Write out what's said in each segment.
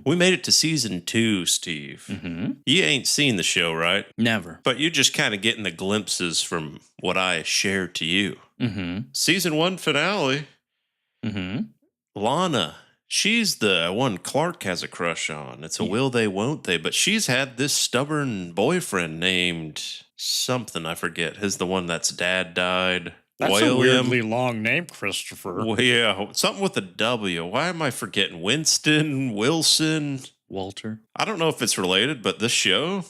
We made it to season 2, Steve. Mm-hmm. You ain't seen the show, right? Never. But you're just kind of getting the glimpses from what I shared to you. Mm-hmm. Season 1 finale, Mm-hmm. Lana. She's the one Clark has a crush on. It's a will they, won't they. But she's had this stubborn boyfriend named something, I forget. His the one that's dad died. That's William. a weirdly long name, Christopher. Well, yeah, something with a W. Why am I forgetting? Winston, Wilson, Walter. I don't know if it's related, but this show,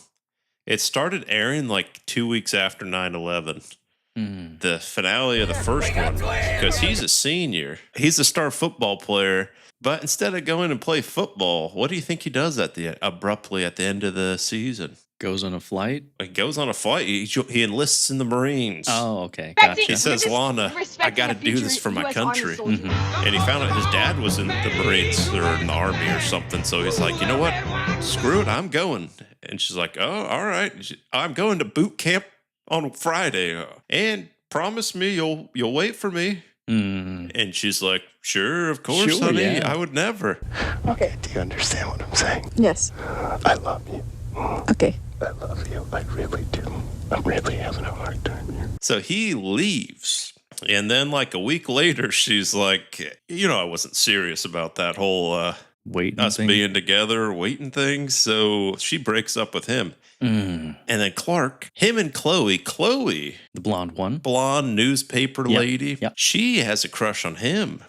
it started airing like 2 weeks after 9/11. The finale of the first one, because he's a senior. He's a star football player, but instead of going and play football, what do you think he does abruptly at the end of the season? Goes on a flight? He goes on a flight. He enlists in the Marines. Oh, okay. Gotcha. He says, Lana, I got to do this for my country. And he found out his dad was in the Marines or in the Army or something. So he's like, you know what? Screw it. I'm going. And she's like, oh, all right. I'm going to boot camp on Friday. And promise me you'll wait for me. And she's like, sure, of course, Sure, honey. yeah. I would never. Okay. Do you understand what I'm saying? Yes. I love you. Okay. I love you. I really do. I'm really having a hard time here. So he leaves. And then like a week later, she's like, I wasn't serious about that whole waiting us thing. being together, waiting thing. So she breaks up with him. And then Clark, him and Chloe, the blonde one, blonde newspaper lady, yep. She has a crush on him.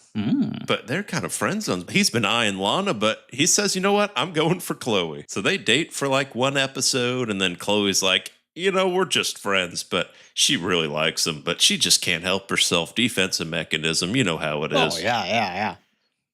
But they're kind of friend zones. He's been eyeing Lana, but he says, you know what? I'm going for Chloe. So they date for like one episode, and then Chloe's like, we're just friends, but she really likes him, but she just can't help herself. Defensive mechanism. You know how it is. Oh, yeah.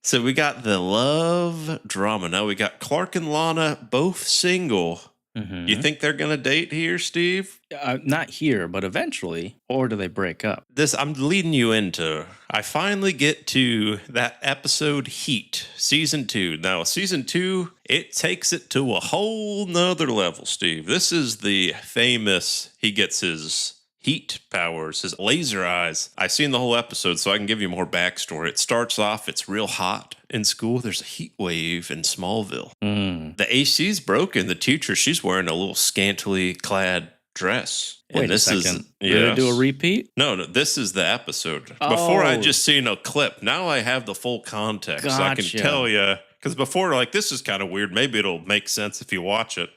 So we got the love drama. Now we got Clark and Lana both single. You think they're going to date here, Steve? Not here, but eventually. Or do they break up? This I'm leading you into. I finally get to that episode Heat, season 2. Now, season 2, it takes it to a whole nother level, Steve. This is the famous, he gets his heat powers, his laser eyes. I've seen the whole episode, so I can give you more backstory. It starts off, it's real hot in school. There's a heat wave in Smallville. The AC's broken. The teacher, she's wearing a little scantily clad dress. Wait a second. Did they do a repeat? No, this is the episode. Before I just seen a clip. Now I have the full context. Gotcha. I can tell you. Because before, this is kind of weird. Maybe it'll make sense if you watch it.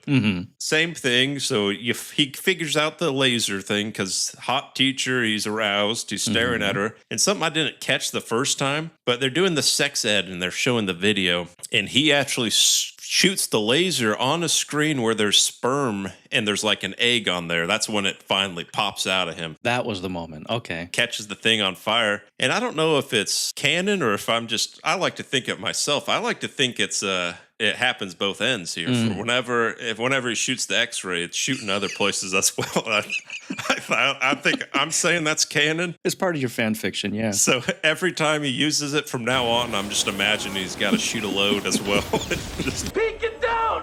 Same thing. So he figures out the laser thing because hot teacher, he's aroused. He's staring at her. And something I didn't catch the first time, but they're doing the sex ed and they're showing the video. And he actually shoots the laser on a screen where there's sperm and there's like an egg on there. That's when it finally pops out of him. That was the moment. Okay. Catches the thing on fire. And I don't know if it's canon or if I like to think it myself. I like to think it happens both ends here. For whenever he shoots the X-ray, it's shooting other places as well. I think I'm saying that's canon. It's part of your fan fiction, yeah. So every time he uses it from now on, I'm just imagining he's got to shoot a load as well. Just Pete, get down!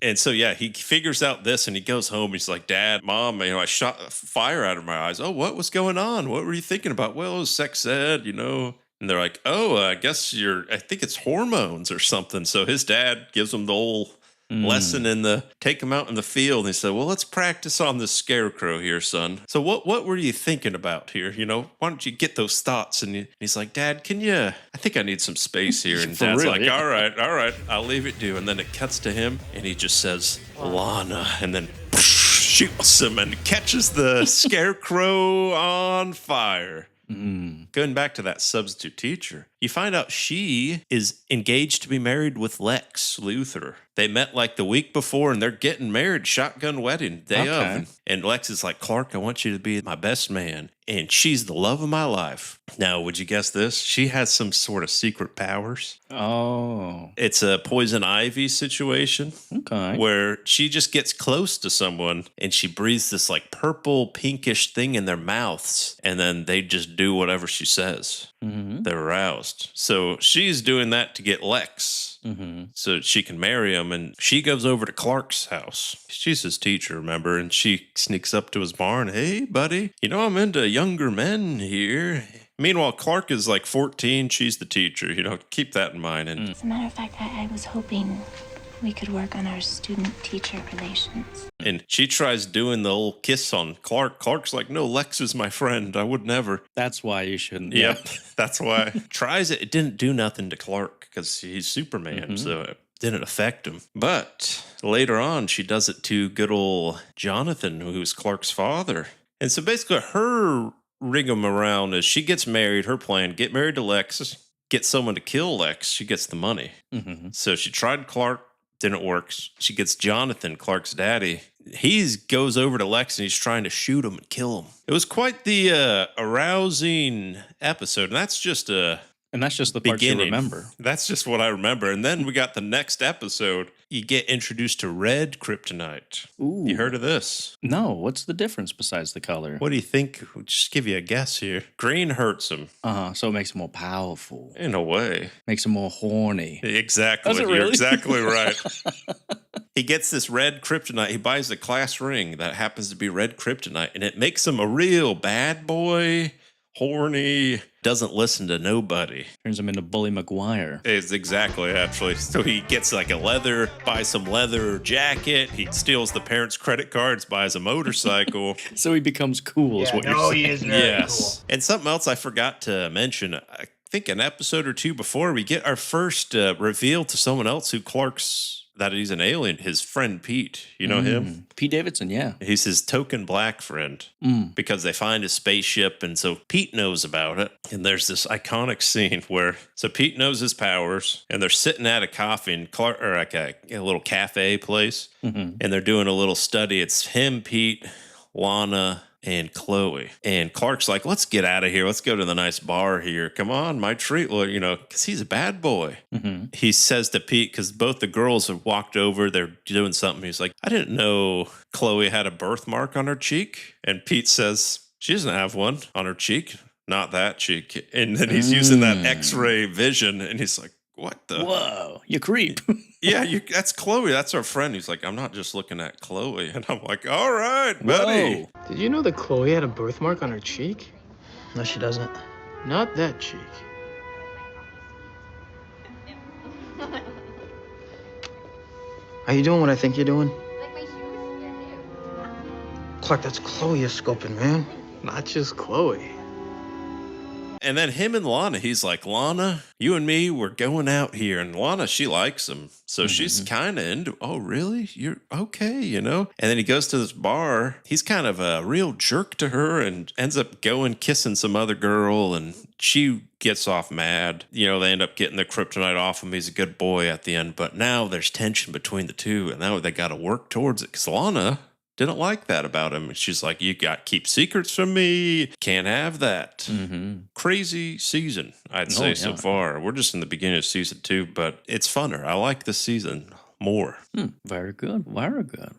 And so, yeah, he figures out this and he goes home. He's like, Dad, Mom, I shot fire out of my eyes. Oh, what was going on? What were you thinking about? Well, it was sex ed, And they're like, oh, I guess I think it's hormones or something. So his dad gives him the whole lesson take him out in the field. And he said, well, let's practice on this scarecrow here, son. So what were you thinking about here? Why don't you get those thoughts? And he's like, Dad, I think I need some space here. And Dad's real, like, yeah. all right, I'll leave it to. And then it cuts to him and he just says, Lana, and then shoots him and catches the scarecrow on fire. Going back to that substitute teacher, you find out she is engaged to be married with Lex Luthor. They met like the week before and they're getting married, shotgun wedding, day of. And Lex is like, Clark, I want you to be my best man. And she's the love of my life. Now, would you guess this? She has some sort of secret powers. Oh. It's a poison ivy situation. Okay. Where she just gets close to someone and she breathes this like purple pinkish thing in their mouths. And then they just do whatever she says. They're aroused. So she's doing that to get Lex. So she can marry him. And she goes over to Clark's house. She's his teacher, remember? And she sneaks up to his barn. Hey, buddy, I'm into younger men here. Meanwhile, Clark is like 14. She's the teacher. Keep that in mind. And As a matter of fact, I was hoping we could work on our student-teacher relations. And she tries doing the old kiss on Clark. Clark's like, no, Lex is my friend. I would never. That's why you shouldn't. Yep, that's why. Tries it. It didn't do nothing to Clark because he's Superman, so it didn't affect him. But later on, she does it to good old Jonathan, who's Clark's father. And so basically her rigmarole is she gets married, her plan, get married to Lex, get someone to kill Lex, she gets the money. So she tried Clark, didn't work. She gets Jonathan, Clark's daddy. He goes over to Lex and he's trying to shoot him and kill him. It was quite the arousing episode. And that's just the part you remember. That's just what I remember. And then we got the next episode. You get introduced to red kryptonite. Ooh. You heard of this? No. What's the difference besides the color? What do you think? Just give you a guess here. Green hurts him. So it makes him more powerful. In a way. Makes him more horny. Exactly. Does it You're really? exactly right. He gets this red kryptonite. He buys a class ring that happens to be red kryptonite. And it makes him a real bad boy. Horny, doesn't listen to nobody. Turns him into Bully McGuire. Is exactly, actually. So he gets like buys some leather jacket. He steals the parents' credit cards, buys a motorcycle. So he becomes cool, is what you're saying. He is very cool. And something else I forgot to mention, I think an episode or two before, we get our first reveal to someone else that he's an alien, his friend Pete. You know him? Pete Davidson, yeah. He's his token black friend because they find his spaceship. And so Pete knows about it. And there's this iconic scene where, so Pete knows his powers and they're sitting at a coffee and Clark, or like a little cafe place. And they're doing a little study. It's him, Pete, Lana, and Chloe. And Clark's like, let's get out of here. Let's go to the nice bar here. Come on, my treat, because he's a bad boy. He says to Pete, because both the girls have walked over, they're doing something. He's like, I didn't know Chloe had a birthmark on her cheek. And Pete says, she doesn't have one on her cheek. Not that cheek. And then he's using that X-ray vision. And he's like, what the? Whoa, you creep. Yeah, that's Chloe. That's our friend. He's like, I'm not just looking at Chloe. And I'm like, all right, buddy. Whoa. Did you know that Chloe had a birthmark on her cheek? No, she doesn't. Not that cheek. Are you doing what I think you're doing? Like my shoes? Yeah, Clark, that's Chloe you're scoping, man. Not just Chloe. And then him and Lana, he's like, Lana, you and me, we're going out here. And Lana, she likes him. So she's kind of into, oh, really? You're okay, And then he goes to this bar. He's kind of a real jerk to her and ends up kissing some other girl. And she gets off mad. They end up getting the kryptonite off him. He's a good boy at the end. But now there's tension between the two. And now they got to work towards it because Lana didn't like that about him. She's like, you got to keep secrets from me. Can't have that. Crazy season, I'd say, so far. We're just in the beginning of season 2, but it's funner. I like this season more. Very good. Very good.